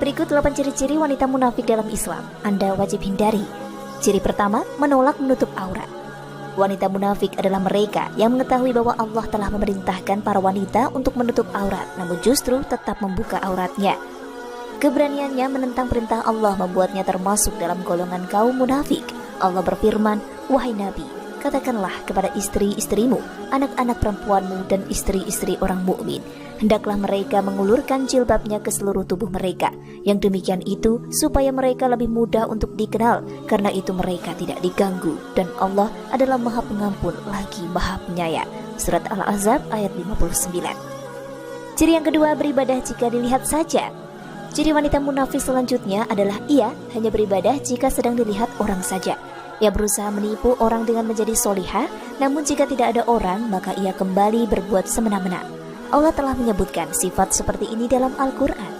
Berikut 8 ciri-ciri wanita munafik dalam Islam Anda wajib hindari. Ciri pertama, menolak menutup aurat. Wanita munafik adalah mereka yang mengetahui bahwa Allah telah memerintahkan para wanita untuk menutup aurat, namun justru tetap membuka auratnya. Keberaniannya menentang perintah Allah membuatnya termasuk dalam golongan kaum munafik. Allah berfirman, "Wahai Nabi, katakanlah kepada istri-istrimu, anak-anak perempuanmu dan istri-istri orang mukmin, hendaklah mereka mengulurkan jilbabnya ke seluruh tubuh mereka. Yang demikian itu supaya mereka lebih mudah untuk dikenal, karena itu mereka tidak diganggu, dan Allah adalah Maha Pengampun lagi Maha Penyayang." Surat Al-Ahzab ayat 59. Ciri yang kedua, beribadah jika dilihat saja. Ciri wanita munafik selanjutnya adalah ia hanya beribadah jika sedang dilihat orang saja. Ia berusaha menipu orang dengan menjadi solihah, namun jika tidak ada orang, maka ia kembali berbuat semena-mena. Allah telah menyebutkan sifat seperti ini dalam Al-Quran.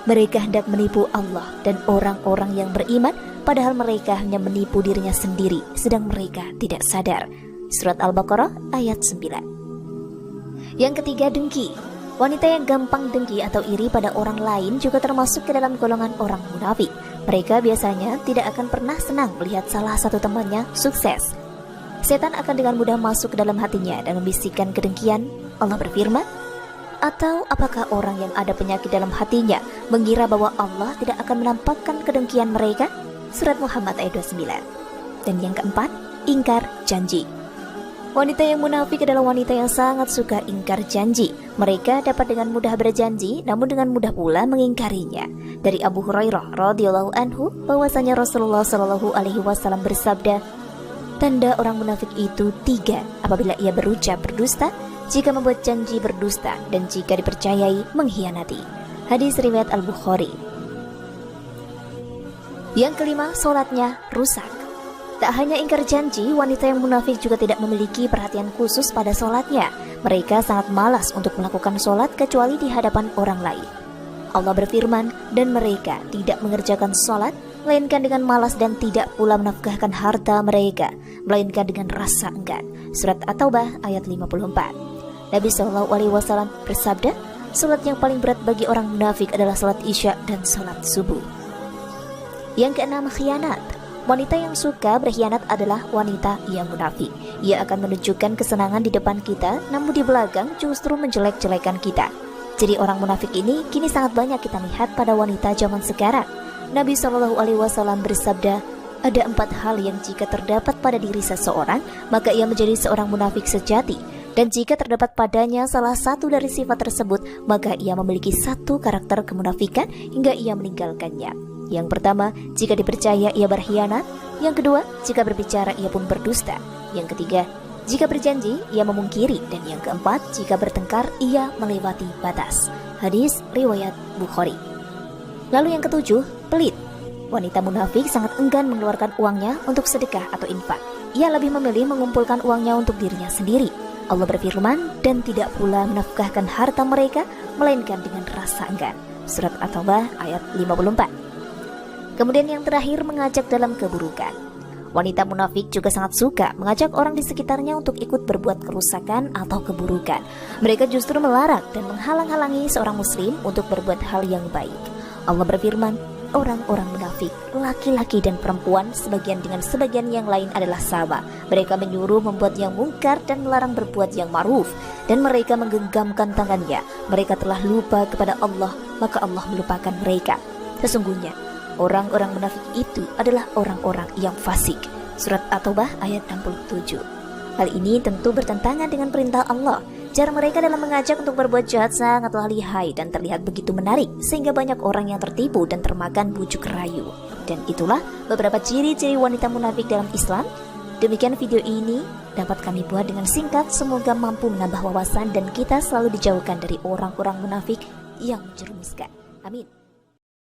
Mereka hendak menipu Allah dan orang-orang yang beriman, padahal mereka hanya menipu dirinya sendiri, sedang mereka tidak sadar. Surat Al-Baqarah ayat 9. Yang ketiga, dengki. Wanita yang gampang dengki atau iri pada orang lain juga termasuk ke dalam golongan orang munafik. Mereka biasanya tidak akan pernah senang melihat salah satu temannya sukses. Setan akan dengan mudah masuk ke dalam hatinya dan membisikkan kedengkian. Allah berfirman, "Atau apakah orang yang ada penyakit dalam hatinya mengira bahwa Allah tidak akan menampakkan kedengkian mereka?" Surat Muhammad ayat 29. Dan yang keempat, ingkar janji. Wanita yang munafik adalah wanita yang sangat suka ingkar janji. Mereka dapat dengan mudah berjanji, namun dengan mudah pula mengingkarinya. Dari Abu Hurairah radhiyallahu anhu bahwasanya Rasulullah shallallahu alaihi wasallam bersabda, "Tanda orang munafik itu 3: apabila ia berucap berdusta, jika membuat janji berdusta, dan jika dipercayai mengkhianati." Hadis riwayat Al-Bukhari. Yang kelima, sholatnya rusak. Tak hanya ingkar janji, wanita yang munafik juga tidak memiliki perhatian khusus pada sholatnya. Mereka sangat malas untuk melakukan sholat kecuali di hadapan orang lain. Allah berfirman, "Dan mereka tidak mengerjakan sholat, melainkan dengan malas dan tidak pula menafkahkan harta mereka, melainkan dengan rasa enggan." Surat At-Taubah ayat 54. Nabi SAW bersabda, "Sholat yang paling berat bagi orang munafik adalah sholat isya dan sholat subuh." Yang keenam, khianat. Wanita yang suka berkhianat adalah wanita yang munafik. Ia akan menunjukkan kesenangan di depan kita, namun di belakang justru menjelek-jelekan kita. Jadi orang munafik ini kini sangat banyak kita lihat pada wanita zaman sekarang. Nabi SAW bersabda, "Ada 4 hal yang jika terdapat pada diri seseorang, maka ia menjadi seorang munafik sejati. Dan jika terdapat padanya salah satu dari sifat tersebut, maka ia memiliki satu karakter kemunafikan hingga ia meninggalkannya. Yang pertama, jika dipercaya ia berkhianat. Yang kedua, jika berbicara ia pun berdusta. Yang ketiga, jika berjanji ia memungkiri. Dan yang keempat, jika bertengkar ia melewati batas." Hadis riwayat Bukhari. Lalu yang ketujuh, pelit. Wanita munafik sangat enggan mengeluarkan uangnya untuk sedekah atau infak. Ia lebih memilih mengumpulkan uangnya untuk dirinya sendiri. Allah berfirman, "Dan tidak pula menafkahkan harta mereka, melainkan dengan rasa enggan." Surat At-Taubah ayat 54. Kemudian yang terakhir, mengajak dalam keburukan. Wanita munafik juga sangat suka mengajak orang di sekitarnya untuk ikut berbuat kerusakan atau keburukan. Mereka justru melarang dan menghalang-halangi seorang muslim untuk berbuat hal yang baik. Allah berfirman, "Orang-orang munafik, laki-laki dan perempuan, sebagian dengan sebagian yang lain adalah sama. Mereka menyuruh membuat yang mungkar dan melarang berbuat yang ma'ruf. Dan mereka menggenggamkan tangannya. Mereka telah lupa kepada Allah, maka Allah melupakan mereka. Sesungguhnya orang-orang munafik itu adalah orang-orang yang fasik." Surat At-Taubah ayat 67. Hal ini tentu bertentangan dengan perintah Allah. Cara mereka dalam mengajak untuk berbuat jahat sangatlah lihai dan terlihat begitu menarik, sehingga banyak orang yang tertipu dan termakan bujuk rayu. Dan itulah beberapa ciri-ciri wanita munafik dalam Islam. Demikian video ini dapat kami buat dengan singkat. Semoga mampu menambah wawasan dan kita selalu dijauhkan dari orang-orang munafik yang menjerumuskan. Amin.